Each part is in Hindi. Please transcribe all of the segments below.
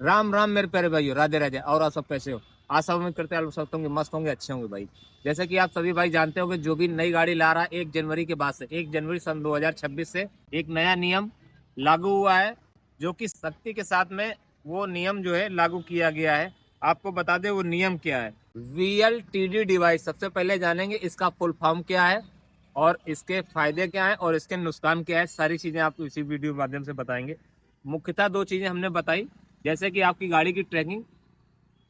राम राम मेरे प्यारे भाइयों, राधे राधे। और आप सब कैसे हो? आशा उम्मीद करते हैं आप सब होंगे, मस्त होंगे, अच्छे होंगे भाई। जैसे कि आप सभी भाई जानते होंगे, जो भी नई गाड़ी ला रहा है 1 जनवरी के बाद से, 1 जनवरी सन 2026 से एक नया नियम लागू हुआ है, जो कि सख्ती के साथ में वो नियम जो है लागू किया गया है। आपको बता दें वो नियम क्या है। VLTD डिवाइस, सबसे पहले जानेंगे इसका फुल फॉर्म क्या है और इसके फायदे क्या है और इसके नुकसान क्या है। सारी चीजें आपको इसी वीडियो के माध्यम से बताएंगे। मुख्यतः दो चीजें हमने बताई, जैसे कि आपकी गाड़ी की ट्रैकिंग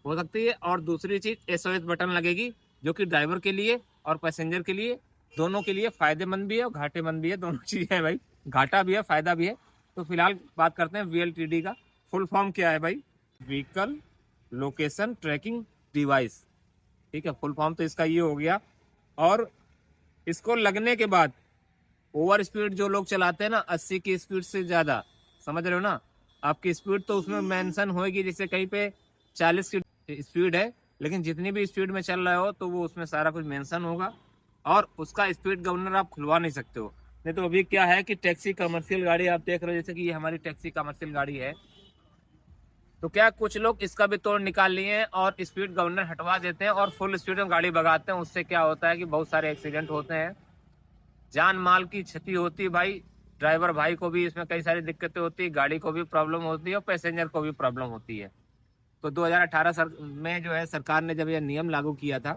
हो सकती है और दूसरी चीज SOS बटन लगेगी, जो कि ड्राइवर के लिए और पैसेंजर के लिए दोनों के लिए फायदेमंद भी है और घाटेमंद भी है। दोनों चीजें है भाई, घाटा भी है फायदा भी है। तो फिलहाल बात करते हैं VLTD का फुल फॉर्म क्या है भाई। व्हीकल लोकेशन ट्रैकिंग डिवाइस, ठीक है। फुल फॉर्म तो इसका ये हो गया। और इसको लगने के बाद ओवर स्पीड जो लोग चलाते हैं ना, 80 की स्पीड से ज्यादा, समझ रहे हो ना, आपकी स्पीड तो उसमें मेंशन होगी, जैसे कहीं पे 40 की स्पीड है, लेकिन जितनी भी स्पीड में चल रहे हो तो वो उसमें सारा कुछ मेंशन होगा और उसका स्पीड गवर्नर आप खुलवा नहीं सकते हो। नहीं तो अभी क्या है कि टैक्सी कमर्शियल गाड़ी आप देख रहे हो, जैसे कि ये हमारी टैक्सी कमर्शियल गाड़ी है, तो क्या कुछ लोग इसका भी तोड़ निकाल लिए हैं और स्पीड गवर्नर हटवा देते हैं और फुल स्पीड में गाड़ी भगाते हैं। उससे क्या होता है कि बहुत सारे एक्सीडेंट होते हैं, जान माल की क्षति होती है भाई। ड्राइवर भाई को भी इसमें कई सारी दिक्कतें होती है, गाड़ी को भी प्रॉब्लम होती है और पैसेंजर को भी प्रॉब्लम होती है। तो 2018 में जो है सरकार ने जब यह नियम लागू किया था,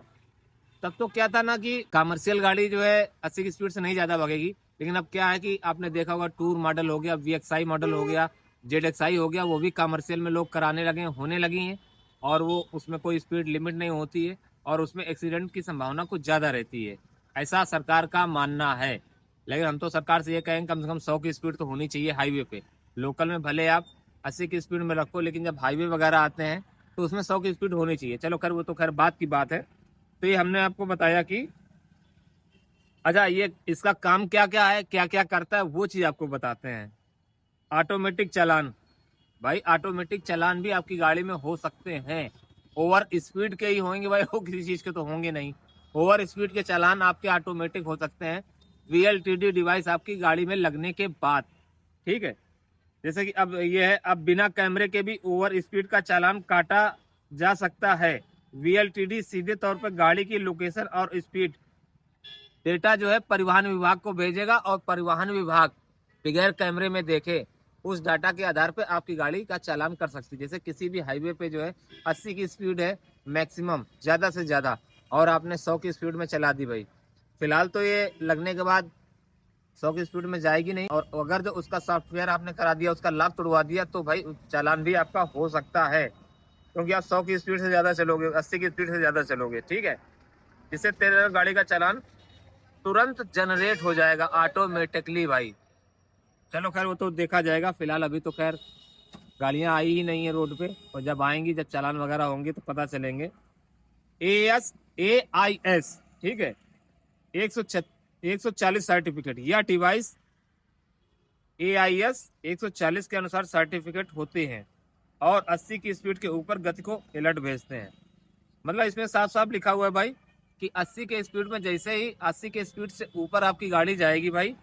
तब तो क्या था ना कि कमर्शियल गाड़ी जो है 80 की स्पीड से नहीं ज्यादा भागेगी। लेकिन अब क्या है कि आपने देखा होगा, टूर मॉडल हो गया, VXI मॉडल हो गया, ZXI हो गया, वो भी कमर्शियल में लोग कराने लगे हैं, होने लगी हैं। और वो उसमें कोई स्पीड लिमिट नहीं होती है और उसमें एक्सीडेंट की संभावना कुछ ज्यादा रहती है, ऐसा सरकार का मानना है। लेकिन हम तो सरकार से ये कहेंगे कम से कम 100 की स्पीड तो होनी चाहिए हाईवे पे। लोकल में भले आप 80 की स्पीड में रखो, लेकिन जब हाईवे वगैरह आते हैं तो उसमें 100 की स्पीड होनी चाहिए। चलो खैर, वो तो खैर बात की बात है। तो ये हमने आपको बताया कि अच्छा, ये इसका काम क्या क्या है, क्या क्या करता है, वो चीज आपको बताते हैं। ऑटोमेटिक चालान, भाई ऑटोमेटिक चालान भी आपकी गाड़ी में हो सकते हैं। ओवर स्पीड के ही होंगे भाई, वो किसी चीज के तो होंगे नहीं। ओवर स्पीड के चालान आपके ऑटोमेटिक हो सकते हैं VLTD डिवाइस आपकी गाड़ी में लगने के बाद, ठीक है। जैसे कि अब ये है, अब बिना कैमरे के भी ओवर स्पीड का चालान काटा जा सकता है। VLTD सीधे तौर पर गाड़ी की लोकेशन और स्पीड डेटा जो है परिवहन विभाग को भेजेगा और परिवहन विभाग बगैर कैमरे में देखे उस डाटा के आधार पर आपकी गाड़ी का चालान कर सकती है। जैसे किसी भी हाईवे पे जो है 80 की स्पीड है मैक्सिमम, ज्यादा से ज्यादा, और आपने 100 की स्पीड में चला दी भाई, फिलहाल तो ये लगने के बाद 100 की स्पीड में जाएगी नहीं। और अगर जो उसका सॉफ्टवेयर आपने करा दिया, उसका लॉक तोड़वा दिया, तो भाई चालान भी आपका हो सकता है, क्योंकि आप 100 की स्पीड से ज्यादा चलोगे, 80 की स्पीड से ज्यादा चलोगे, ठीक है। जिससे तेरे गाड़ी का चालान तुरंत जनरेट हो जाएगा ऑटोमेटिकली भाई। चलो खैर, वो तो देखा जाएगा। फिलहाल अभी तो खैर गाड़ियां आई ही नहीं है रोड पे, और जब आएंगी, जब चालान वगैरह होंगे तो पता चलेंगे। AS ठीक है, 140 सर्टिफिकेट या डिवाइस AIS 140 के अनुसार सर्टिफिकेट होते हैं और 80 की स्पीड के ऊपर गति को अलर्ट भेजते हैं। मतलब इसमें साफ साफ लिखा हुआ है भाई कि 80 के स्पीड में, जैसे ही 80 के स्पीड से ऊपर आपकी गाड़ी जाएगी भाई,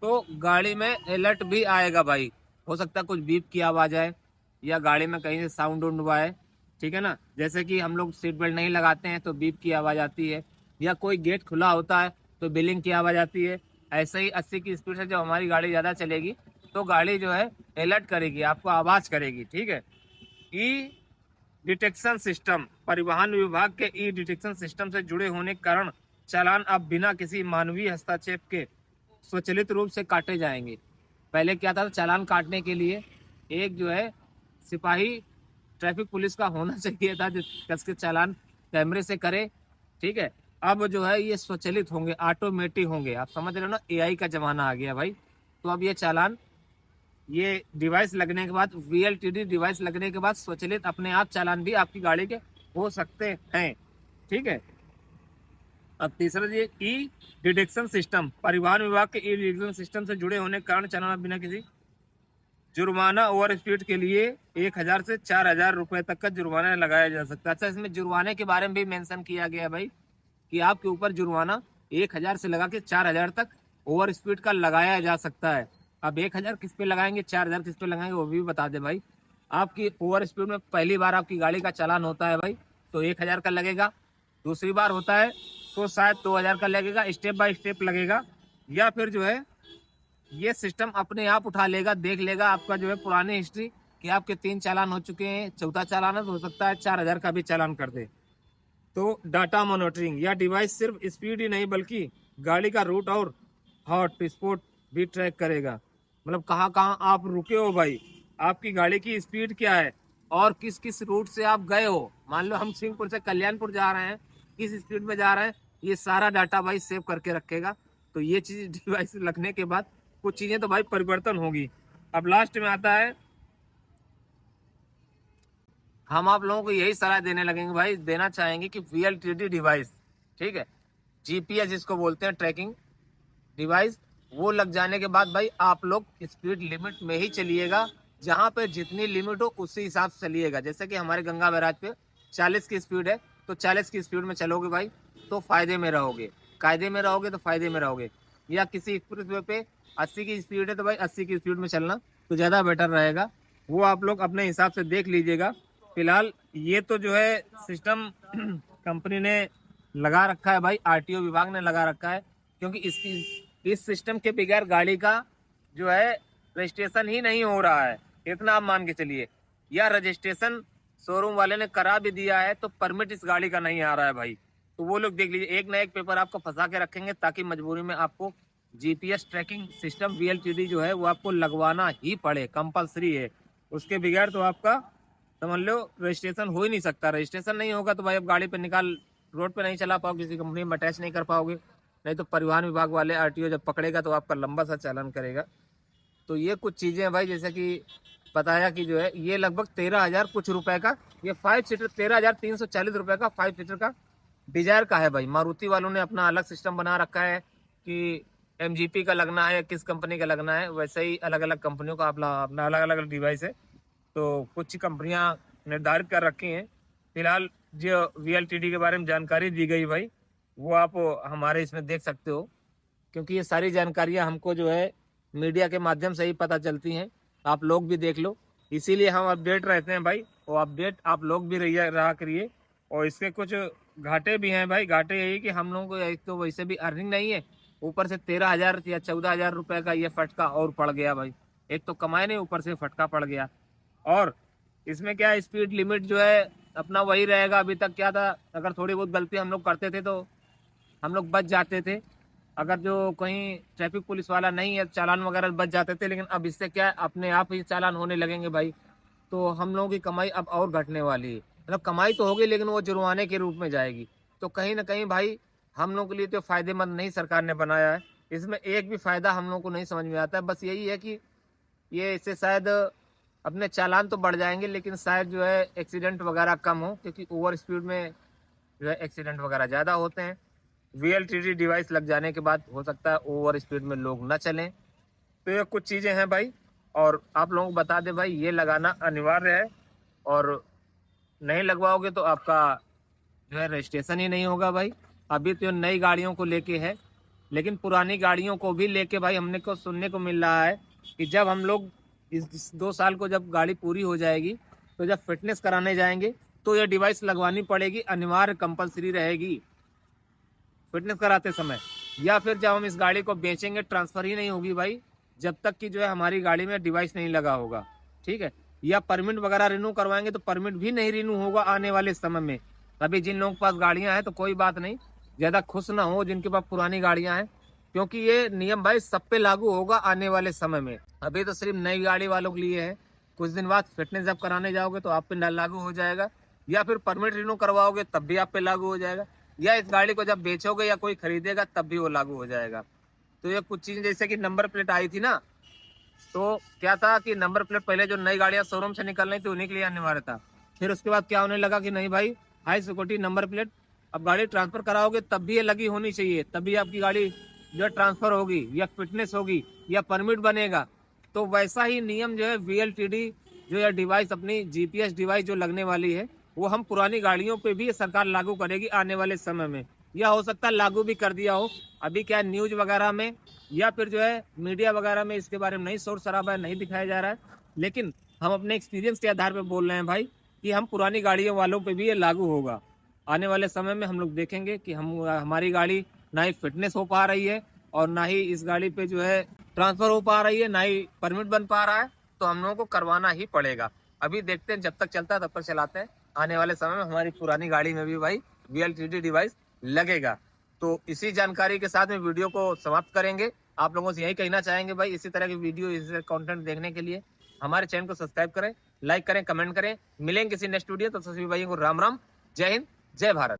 तो गाड़ी में अलर्ट भी आएगा भाई। हो सकता है कुछ बीप की आवाज आए या गाड़ी में कहीं से साउंड उंड आए, ठीक है ना। जैसे कि हम लोग सीट बेल्ट नहीं लगाते हैं तो बीप की आवाज आती है, या कोई गेट खुला होता है तो बिलिंग की आवाज आती है। ऐसे ही 80 की स्पीड से जब हमारी गाड़ी ज्यादा चलेगी तो गाड़ी जो है अलर्ट करेगी, आपको आवाज करेगी, ठीक है। ई डिटेक्शन सिस्टम, परिवहन विभाग के ई डिटेक्शन सिस्टम से जुड़े होने के कारण चालान अब बिना किसी मानवीय हस्तक्षेप के स्वचालित रूप से काटे जाएंगे। पहले क्या था, चालान काटने के लिए एक जो है सिपाही ट्रैफिक पुलिस का होना चाहिए था, जो कस के चालान कैमरे से करे, ठीक है। अब जो है ये स्वचालित होंगे, ऑटोमेटिक होंगे। आप समझ रहे हो ना, AI का जमाना आ गया भाई। तो अब ये चालान, ये डिवाइस लगने के बाद, VLTD डिवाइस लगने के बाद स्वचालित अपने आप चालान भी आपकी गाड़ी के हो सकते हैं, ठीक है। अब तीसरा ये ई डिटेक्शन सिस्टम, परिवहन विभाग के ई डिटेक्शन सिस्टम से जुड़े होने के कारण चालान बिना किसी जुर्माना ओवर स्पीड के लिए 1000 से 4000 रुपए तक का जुर्माना लगाया जा सकता है। अच्छा, इसमें जुर्माने के बारे में भी मेंशन किया गया है भाई कि आपके ऊपर जुर्माना 1000 से लगा के 4000 तक ओवर स्पीड का लगाया जा सकता है। अब 1000 किस पे लगाएंगे, 4000 किस पे लगाएंगे, वो भी बता दे भाई। आपकी ओवर स्पीड में पहली बार आपकी गाड़ी का चालान होता है भाई तो 1,000 का लगेगा, दूसरी बार होता है तो शायद 2,000 का लगेगा, स्टेप बाय स्टेप लगेगा। या फिर जो है ये सिस्टम अपने आप उठा लेगा, देख लेगा आपका जो है पुरानी हिस्ट्री कि आपके 3 चालान हो चुके हैं, चौथा चालान है तो हो सकता है 4,000 का भी चालान कर दे। तो डाटा मॉनिटरिंग, यह डिवाइस सिर्फ स्पीड ही नहीं बल्कि गाड़ी का रूट और हॉट स्पॉट भी ट्रैक करेगा। मतलब कहाँ कहाँ आप रुके हो भाई, आपकी गाड़ी की स्पीड क्या है और किस किस रूट से आप गए हो। मान लो हम सिंहपुर से कल्याणपुर जा रहे हैं, किस स्पीड में जा रहे हैं, ये सारा डाटा भाई सेव करके रखेगा। तो ये चीज डिवाइस लगने के बाद कुछ चीजें तो भाई परिवर्तन होगी। अब लास्ट में आता है, हम आप लोगों को यही सलाह देने लगेंगे भाई, देना चाहेंगे कि VLTD डिवाइस, ठीक है, GPS जिसको बोलते हैं ट्रैकिंग डिवाइस, वो लग जाने के बाद भाई आप लोग स्पीड लिमिट में ही चलिएगा, जहां पे जितनी लिमिट हो उसी हिसाब से चलिएगा। जैसे कि हमारे गंगा बैराज पे 40 की स्पीड है तो 40 की स्पीड में चलोगे भाई तो फायदे में रहोगे, कायदे में रहोगे तो फायदे में रहोगे। या किसी एक्सप्रेस वे पे 80 की स्पीड है तो भाई 80 की स्पीड में चलना तो ज़्यादा बेटर रहेगा। वो आप लोग अपने हिसाब से देख लीजिएगा। फिलहाल ये तो जो है सिस्टम कंपनी ने लगा रखा है भाई, RTO विभाग ने लगा रखा है, क्योंकि इस सिस्टम के बगैर गाड़ी का जो है रजिस्ट्रेशन ही नहीं हो रहा है, इतना आप मान के चलिए। या रजिस्ट्रेशन शोरूम वाले ने करा भी दिया है तो परमिट इस गाड़ी का नहीं आ रहा है भाई। तो वो लोग देख लीजिए, एक ना एक पेपर आपको फंसा के रखेंगे ताकि मजबूरी में आपको GPS ट्रैकिंग सिस्टम VLTD जो है वो आपको लगवाना ही पड़े, कंपलसरी है। उसके बगैर तो आपका समझ लो रजिस्ट्रेशन हो ही नहीं सकता। रजिस्ट्रेशन नहीं होगा तो भाई अब गाड़ी पे निकाल रोड पे नहीं चला पाओगे, किसी कंपनी में अटैच नहीं कर पाओगे, नहीं तो परिवहन विभाग वाले RTO जब पकड़ेगा तो आपका लंबा सा चालान करेगा। तो ये कुछ चीज़ें हैं भाई, जैसे कि बताया कि जो है ये लगभग 13,000 कुछ रुपए का, ये 5 सीटर 13,340 रुपए का 5 सीटर का डिजायर का है भाई। मारुति वालों ने अपना अलग सिस्टम बना रखा है कि MGP का लगना है, किस कंपनी का लगना है, वैसे ही अलग अलग कंपनियों का अपना अलग अलग डिवाइस है। तो कुछ कंपनियां निर्धारित कर रखी हैं। फिलहाल जो VLTD के बारे में जानकारी दी गई भाई वो आप हमारे इसमें देख सकते हो, क्योंकि ये सारी जानकारियां हमको जो है मीडिया के माध्यम से ही पता चलती हैं, आप लोग भी देख लो, इसीलिए हम अपडेट रहते हैं भाई। और अपडेट आप लोग भी रहा करिए। और इसके कुछ घाटे भी हैं भाई। घाटे यही कि हम लोगों को एक तो वैसे भी अर्निंग नहीं है, ऊपर से 13,000 या 14,000 रुपए का ये फटका और पड़ गया भाई। एक तो कमाए नहीं, ऊपर से फटका पड़ गया। और इसमें क्या है, स्पीड लिमिट जो है अपना वही रहेगा। अभी तक क्या था, अगर थोड़ी बहुत गलती हम लोग करते थे तो हम लोग बच जाते थे, अगर जो कहीं ट्रैफिक पुलिस वाला नहीं है चालान वगैरह बच जाते थे। लेकिन अब इससे क्या है, अपने आप ही चालान होने लगेंगे भाई। तो हम लोगों की कमाई अब और घटने वाली है। मतलब कमाई तो होगी लेकिन वो जुर्माने के रूप में जाएगी। तो कहीं ना कहीं भाई हम लोगों के लिए तो फायदेमंद नहीं सरकार ने बनाया है। इसमें एक भी फायदा हम लोगों को नहीं समझ में आता है। बस यही है कि ये इससे शायद अपने चालान तो बढ़ जाएंगे लेकिन शायद जो है एक्सीडेंट वगैरह कम हो, क्योंकि ओवर स्पीड में जो है एक्सीडेंट वगैरह ज़्यादा होते हैं। VLTD डिवाइस लग जाने के बाद हो सकता है ओवर स्पीड में लोग ना चलें। तो ये कुछ चीज़ें हैं भाई। और आप लोगों को बता दें भाई, ये लगाना अनिवार्य है, और नहीं लगवाओगे तो आपका जो है रजिस्ट्रेशन ही नहीं होगा भाई। अभी तो नई गाड़ियों को लेके है, लेकिन पुरानी गाड़ियों को भी लेके भाई हमने को सुनने को मिल रहा है कि जब हम लोग इस 2 साल को जब गाड़ी पूरी हो जाएगी तो जब फिटनेस कराने जाएंगे तो ये डिवाइस लगवानी पड़ेगी, अनिवार्य कंपलसरी रहेगी फिटनेस कराते समय। या फिर जब हम इस गाड़ी को बेचेंगे ट्रांसफर ही नहीं होगी भाई, जब तक कि जो है हमारी गाड़ी में डिवाइस नहीं लगा होगा, ठीक है। या परमिट वगैरह रिन्यू करवाएंगे तो परमिट भी नहीं रिन्यू होगा आने वाले समय में। अभी जिन लोगों के पास गाड़ियां हैं तो कोई बात नहीं, ज़्यादा खुश ना हो जिनके पास पुरानी गाड़ियां हैं, क्योंकि ये नियम भाई सब पे लागू होगा आने वाले समय में। अभी तो सिर्फ नई गाड़ी वालों के लिए है, कुछ दिन बाद फिटनेस जब कराने जाओगे तो आप पे लागू हो जाएगा, या फिर परमिट रिन्यू करवाओगे तब भी आप पे लागू हो जाएगा, या इस गाड़ी को जब बेचोगे या कोई खरीदेगा तब भी वो लागू हो जाएगा। तो ये कुछ चीज़ें, जैसे कि नंबर प्लेट आई थी ना, तो क्या था कि नंबर प्लेट पहले जो नई गाड़ियां शोरूम से निकल रही थी उन्हीं के लिए अनिवार्य था। फिर उसके बाद क्या होने लगा कि नहीं भाई, हाई सिक्योरिटी नंबर प्लेट अब गाड़ी ट्रांसफर कराओगे तब भी ये लगी होनी चाहिए, तभी आपकी गाड़ी जो ट्रांसफर होगी या फिटनेस होगी या परमिट बनेगा। तो वैसा ही नियम जो है VLTD जो है डिवाइस, अपनी GPS डिवाइस जो लगने वाली है, वो हम पुरानी गाड़ियों पे भी सरकार लागू करेगी आने वाले समय में, या हो सकता है लागू भी कर दिया हो। अभी क्या न्यूज वगैरह में या फिर जो है मीडिया वगैरह में इसके बारे में नहीं शोर शराबा नहीं दिखाया जा रहा है, लेकिन हम अपने एक्सपीरियंस के आधार पर बोल रहे हैं भाई कि हम पुरानी गाड़ियों वालों पे भी ये लागू होगा। आने वाले समय में हम लोग देखेंगे कि हमारी गाड़ी ना ही फिटनेस हो पा रही है और ना ही इस गाड़ी पे जो है ट्रांसफर हो पा रही है, ना ही परमिट बन पा रहा है, तो हम लोगों को करवाना ही पड़ेगा। अभी देखते हैं, जब तक चलता है तब तक चलाते हैं। आने वाले समय में हमारी पुरानी गाड़ी में भी भाई VLTD डिवाइस लगेगा। तो इसी जानकारी के साथ में वीडियो को समाप्त करेंगे। आप लोगों से यही कहना चाहेंगे भाई, इसी तरह की वीडियो, इसी तरह कंटेंट देखने के लिए हमारे चैनल को सब्सक्राइब करें, लाइक करें, कमेंट करें। मिलेंगे किसी नेक्स्ट वीडियो, तो सभी भाइयों को राम राम, जय हिंद, जय भारत।